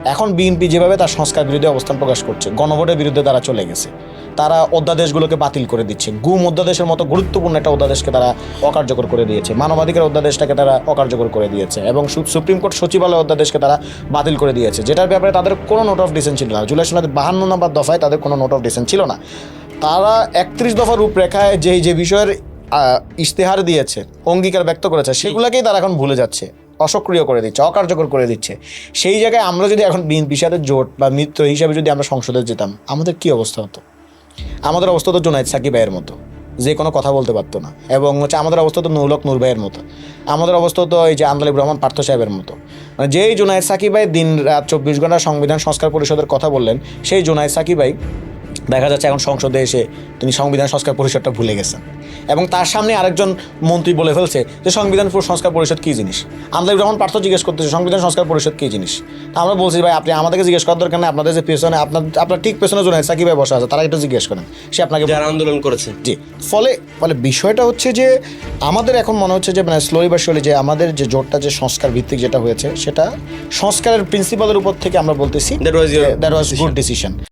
এখন বিএনপি যেভাবে তার সংস্কার বিরোধী অবস্থান প্রকাশ করছে, গণভোটের বিরুদ্ধে তারা চলে গেছে, তারা অধ্যাদেশগুলোকে বাতিল করে দিচ্ছে, গুম অধ্যাদেশের মতো গুরুত্বপূর্ণ একটা অধ্যাদেশকে তারা অকার্যকর করে দিয়েছে, মানবাধিকার অধ্যাদেশটাকে তারা অকার্যকর করে দিয়েছে এবং সুপ্রিম কোর্ট সচিবালয় অধ্যাদেশকে তারা বাতিল করে দিয়েছে, যেটার ব্যাপারে তাদের কোনো নোট অফ ডিসেন্ট ছিল না। জুলাই সনদের 52 নম্বর দফায় তাদের কোনো নোট অফ ডিসেন্ট ছিল না। তারা 31 দফার রূপরেখায় যে বিষয়ের ইশতেহার দিয়েছে, অঙ্গীকার ব্যক্ত করেছে, সেগুলোকেই তারা এখন ভুলে যাচ্ছে, অসক্রিয় করে দিচ্ছে, অকার্যকর করে দিচ্ছে। সেই জায়গায় আমরা যদি এখন বিএনপির সাথে জোট বা মিত্র হিসাবে যদি আমরা সংসদে যেতাম, আমাদের কী অবস্থা হতো? আমাদের অবস্থা তো জুনায়েদ সাকিব ভাইয়ের মতো, যে কোনো কথা বলতে পারতো না, এবং আমাদের অবস্থা তো নূর ভাইয়ের মতো, আমাদের অবস্থা তো এই যে আন্দোলন রহমান পার্থ সাহেবের মতো। মানে যেই জুনায়েদ সাকিব ভাই দিন রাত 24 ঘন্টা সংবিধান সংস্কার পরিষদের কথা বললেন, সেই জুনায়েদ সাকিব ভাই দেখা যাচ্ছে এখন সংসদে এসে তিনি সংবিধান সংস্কার পরিষদটা ভুলে গেছেন, এবং তার সামনে আরেকজন মন্ত্রী বলে ফেলছে যে সংবিধান সংস্কার পরিষদ কী জিনিস। আন্দোলন রহমান পার্থ জিজ্ঞেস করতেছে সংবিধান সংস্কার পরিষদ কী জিনিস। তা আমরা বলছি ভাই আপনি আমাদেরকে জিজ্ঞেস করার দরকার নেই, আপনাদের যে পেছনে আপনার ঠিক পেছনে জুনায়েদ সাকিব ভাই বসা আছে, তারা একটু জিজ্ঞেস করেন, সে আপনাকে যারা আন্দোলন করেছে। জি, ফলে বিষয়টা হচ্ছে যে আমাদের এখন মনে হচ্ছে যে মানে স্লোলি বা স্লোলি যে আমাদের যে জোটটা যে সংস্কার ভিত্তিক যেটা হয়েছে, সেটা সংস্কারের প্রিন্সিপালের উপর থেকে আমরা বলতেছি দ্যাট ওয়াজ গুড ডিসিশন।